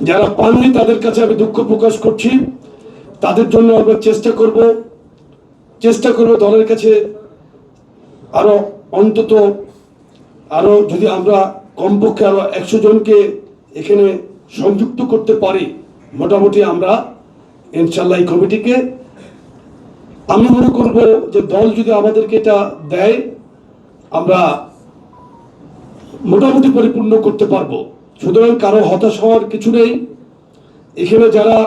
যারা পাননি তাদের কাছে আমি দুঃখ প্রকাশ করছি। তাদের জন্য আমরা চেষ্টা করব দলের কাছে আরো অন্তত আরো যদি আমরা কমপক্ষে আরো 100 জনকে এখানে সংযুক্ত করতে পারি, মোটামুটি আমরা ইনশাল্লাহ এই কমিটিকে আমি মনে করব যে দল যদি আমাদেরকে এটা দেয় আমরা মোটামুটি পরিপূর্ণ করতে পারবো। সুতরাং কারো হতাশ হওয়ার কিছু নেই। এখানে যারা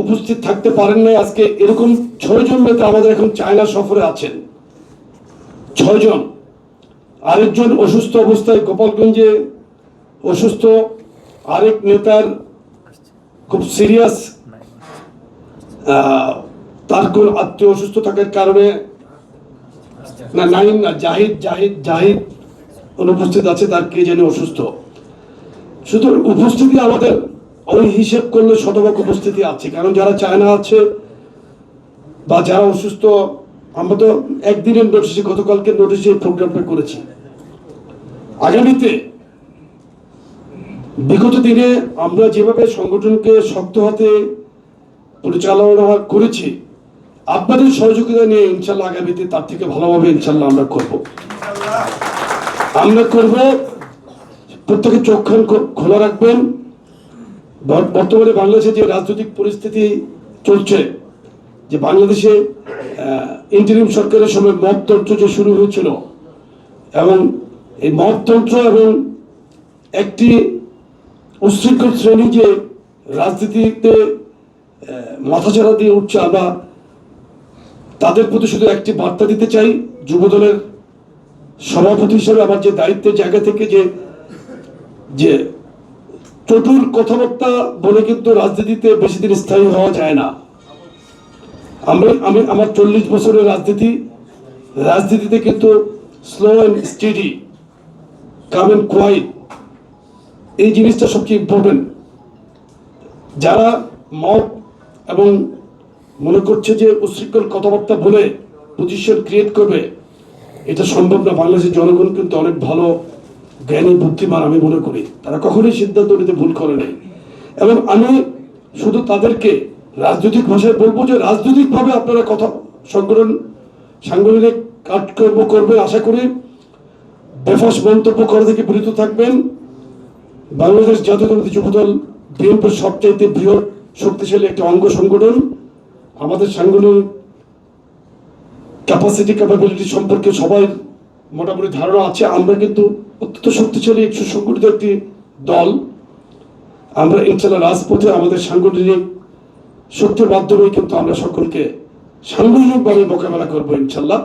উপস্থিত থাকতে পারেন না আজকে, এরকম 6 জন নেতা আমাদের এখন চায়না সফরে আছেন। 6 জন। আরেকজন অসুস্থ অবস্থায় গোপালগঞ্জে অসুস্থ, আরেক নেতার খুব সিরিয়াস, তার কোন আত্মীয় অসুস্থ থাকার কারণে জাহিদ অনুপস্থিত আছে, তার কে জানি অসুস্থ। সুতরাং উপস্থিতি আমাদের ওই হিসেব করলে শতভাগ উপস্থিতি আছে, কারণ যারা চায়না আছে বা যারা অসুস্থ, আমরা তো একদিনের নোটিশে, গতকালকে নোটিশে প্রোগ্রামটা করেছি। আগামীতে বিগত দিনে আমরা যেভাবে সংগঠনকে শক্ত হাতে পরিচালনা করেছি, আপনাদের সহযোগিতা নিয়ে ইনশাল্লাহ আগামীতে তার থেকে ভালোভাবে ইনশাল্লাহ আমরা করব। প্রত্যেকে চোখ খোলা রাখবেন। বর্তমানে বাংলাদেশে যে রাজনৈতিক পরিস্থিতি চলছে, যে বাংলাদেশে ইন্টারিম সরকারের সময় মবতন্ত্র যে শুরু হয়েছিল, এবং এই মবতন্ত্র এবং একটি উচ্ছৃঙ্খল শ্রেণী যে রাজনীতিতে মাথাচাড়া দিয়ে উঠছে, আমরা তাদের প্রতি শুধু একটি বার্তা দিতে চাই। যুবদলের সভাপতি হিসেবে আমার যে দায়িত্বের জায়গা থেকে যে চতুর কথাবার্তা বলে কিন্তু রাজনীতিতে বেশি দিন স্থায়ী হওয়া যায় না। আমি আমার 40 বছরের রাজনীতিতে কিন্তু slow and steady, calm and quiet, এই জিনিসটা সবচেয়ে ইম্পর্টেন্ট। যারা মত এবং মনে করছে যে উচ্ছৃঙ্খল কথাবার্তা বলে পজিশন ক্রিয়েট করবে, এটা সম্ভব না। বাংলাদেশের জনগণ কিন্তু অনেক ভালো, জ্ঞানী, বুদ্ধিমান আমি মনে করি। তারা কখনোই সিদ্ধান্ত নিতে ভুল করে নাই। এবং আমি শুধু তাদেরকে রাজনৈতিক ভাষায় বলবো যে রাজনৈতিকভাবে আপনারা সাংগঠনিক কাজকর্ম করবেন। আশা করি বেফাস মন্তব্য করা থেকে বিরত থাকবেন। বাংলাদেশ জাতীয়তাবাদী যুবদল বিএনপির সবচাইতে বৃহৎ শক্তিশালী একটি অঙ্গ সংগঠন। আমাদের সাংগঠনিক ক্যাপাবিলিটি সম্পর্কে সবাই মোটামুটি ধারণা আছে। আমরা কিন্তু অত্যন্ত শক্তিশালী একটু সংগঠিত একটি দল। আমরা ইনশাল্লাহ রাজপথে আমাদের সাংগঠনিক শক্তির মাধ্যমে কিন্তু আমরা সকলকে সাংগঠনিকভাবে মোকাবেলা করবো ইনশাল্লাহ।